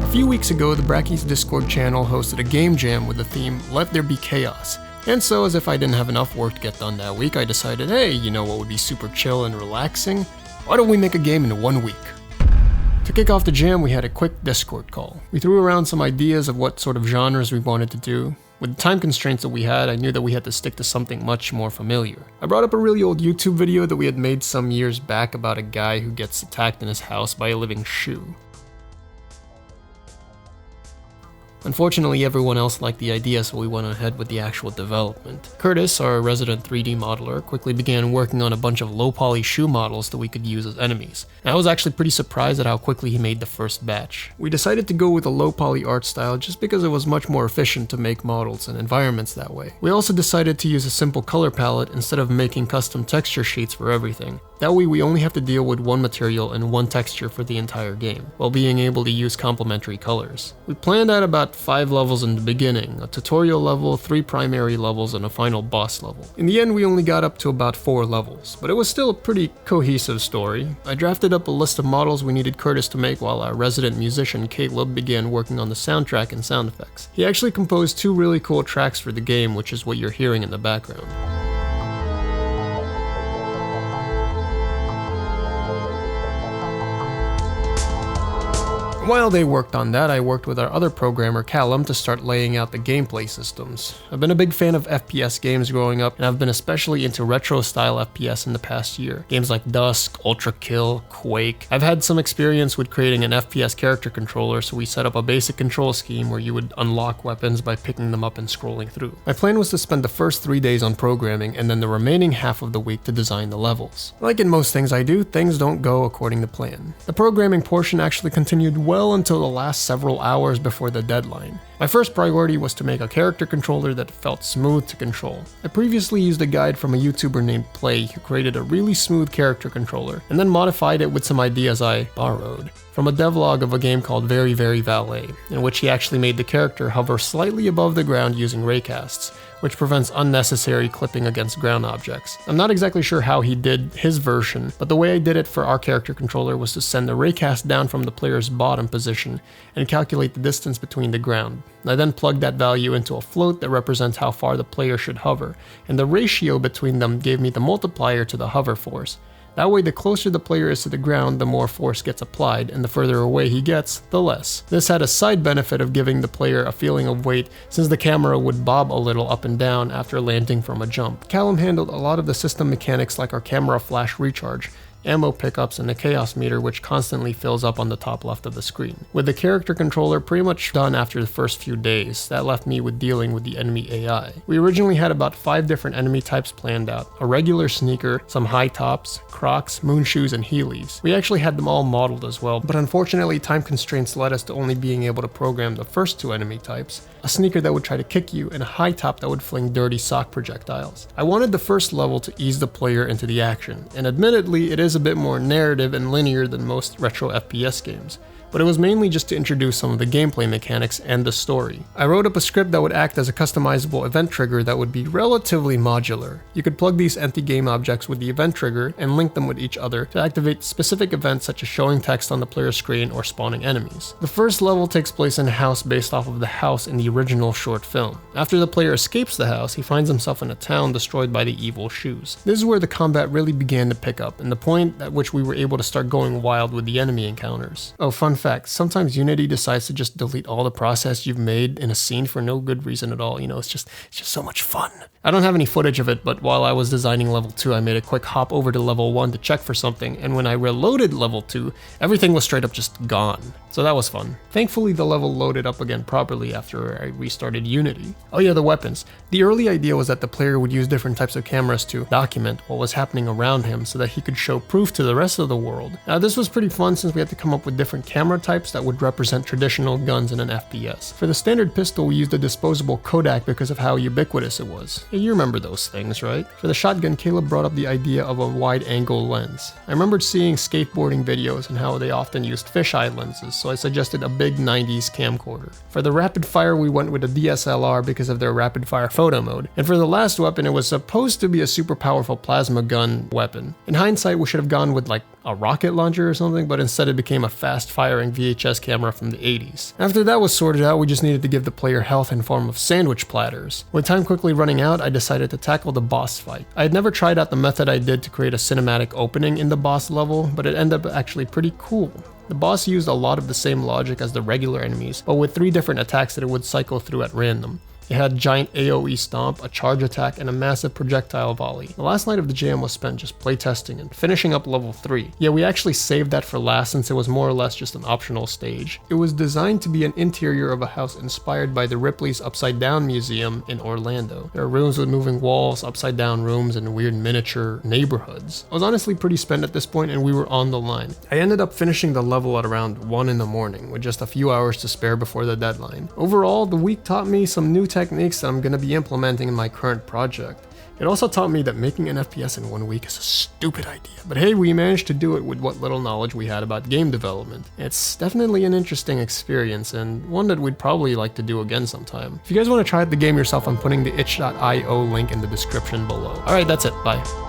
A few weeks ago, the Brackies Discord channel hosted a game jam with the theme Let There Be Chaos. And so, as if I didn't have enough work to get done that week, I decided, hey, you know what would be super chill and relaxing? Why don't we make a game in 1 week? To kick off the jam, we had a quick Discord call. We threw around some ideas of what sort of genres we wanted to do. With the time constraints that we had, I knew that we had to stick to something much more familiar. I brought up a really old YouTube video that we had made some years back about a guy who gets attacked in his house by a living shoe. Unfortunately, everyone else liked the idea, so we went ahead with the actual development. Curtis, our resident 3D modeler, quickly began working on a bunch of low-poly shoe models that we could use as enemies. And I was actually pretty surprised at how quickly he made the first batch. We decided to go with a low-poly art style just because it was much more efficient to make models and environments that way. We also decided to use a simple color palette instead of making custom texture sheets for everything. That way we only have to deal with one material and one texture for the entire game, while being able to use complementary colors. We planned out about 5 levels in the beginning, a tutorial level, 3 primary levels, and a final boss level. In the end, we only got up to about 4 levels, but it was still a pretty cohesive story. I drafted up a list of models we needed Curtis to make while our resident musician Caleb began working on the soundtrack and sound effects. He actually composed 2 really cool tracks for the game, which is what you're hearing in the background. While they worked on that, I worked with our other programmer, Callum, to start laying out the gameplay systems. I've been a big fan of FPS games growing up, and I've been especially into retro-style FPS in the past year. Games like Dusk, Ultra Kill, Quake. I've had some experience with creating an FPS character controller, so we set up a basic control scheme where you would unlock weapons by picking them up and scrolling through. My plan was to spend the first 3 days on programming, and then the remaining half of the week to design the levels. Like in most things I do, things don't go according to plan. The programming portion actually continued well until the last several hours before the deadline. My first priority was to make a character controller that felt smooth to control. I previously used a guide from a YouTuber named Play who created a really smooth character controller, and then modified it with some ideas I borrowed from a devlog of a game called Very Very Valet, in which he actually made the character hover slightly above the ground using raycasts, which prevents unnecessary clipping against ground objects. I'm not exactly sure how he did his version, but the way I did it for our character controller was to send the raycast down from the player's bottom position and calculate the distance between the ground. I then plugged that value into a float that represents how far the player should hover, and the ratio between them gave me the multiplier to the hover force. That way, the closer the player is to the ground, the more force gets applied, and the further away he gets, the less. This had a side benefit of giving the player a feeling of weight, since the camera would bob a little up and down after landing from a jump. Callum handled a lot of the system mechanics like our camera flash recharge, ammo pickups, and the chaos meter, which constantly fills up on the top left of the screen. With the character controller pretty much done after the first few days, that left me with dealing with the enemy AI. We originally had about 5 different enemy types planned out: a regular sneaker, some high tops, Crocs, moon shoes, and Heelys. We actually had them all modeled as well, but unfortunately time constraints led us to only being able to program the first 2 enemy types: a sneaker that would try to kick you, and a high top that would fling dirty sock projectiles. I wanted the first level to ease the player into the action, and admittedly it is a bit more narrative and linear than most retro FPS games, but it was mainly just to introduce some of the gameplay mechanics and the story. I wrote up a script that would act as a customizable event trigger that would be relatively modular. You could plug these empty game objects with the event trigger and link them with each other to activate specific events such as showing text on the player screen or spawning enemies. The first level takes place in a house based off of the house in the original short film. After the player escapes the house, he finds himself in a town destroyed by the evil shoes. This is where the combat really began to pick up, and the point at which we were able to start going wild with the enemy encounters. Oh, fun fact, sometimes Unity decides to just delete all the process you've made in a scene for no good reason at all. You know, it's just so much fun. I don't have any footage of it, but while I was designing level 2, I made a quick hop over to level 1 to check for something, and when I reloaded level 2, everything was straight up just gone. So that was fun. Thankfully, the level loaded up again properly after I restarted Unity. Oh yeah, the weapons. The early idea was that the player would use different types of cameras to document what was happening around him so that he could show proof to the rest of the world. Now this was pretty fun since we had to come up with different camera types that would represent traditional guns in an FPS. For the standard pistol, we used a disposable Kodak because of how ubiquitous it was. You remember those things, right? For the shotgun, Caleb brought up the idea of a wide-angle lens. I remembered seeing skateboarding videos and how they often used fisheye lenses, so I suggested a big 90s camcorder. For the rapid fire, we went with a DSLR because of their rapid fire photo mode. And for the last weapon, it was supposed to be a super powerful plasma gun weapon. In hindsight, we should have gone with like a rocket launcher or something, but instead it became a fast-firing VHS camera from the 80s. After that was sorted out, we just needed to give the player health in form of sandwich platters. With time quickly running out, I decided to tackle the boss fight. I had never tried out the method I did to create a cinematic opening in the boss level, but it ended up actually pretty cool. The boss used a lot of the same logic as the regular enemies, but with 3 different attacks that it would cycle through at random. It had giant AoE stomp, a charge attack, and a massive projectile volley. The last night of the jam was spent just playtesting and finishing up level 3. Yeah, we actually saved that for last since it was more or less just an optional stage. It was designed to be an interior of a house inspired by the Ripley's Upside Down Museum in Orlando. There are rooms with moving walls, upside down rooms, and weird miniature neighborhoods. I was honestly pretty spent at this point and we were on the line. I ended up finishing the level at around 1 in the morning with just a few hours to spare before the deadline. Overall, the week taught me some new techniques that I'm going to be implementing in my current project. It also taught me that making an FPS in 1 week is a stupid idea, but hey, we managed to do it with what little knowledge we had about game development. It's definitely an interesting experience and one that we'd probably like to do again sometime. If you guys want to try out the game yourself, I'm putting the itch.io link in the description below. Alright, that's it, bye.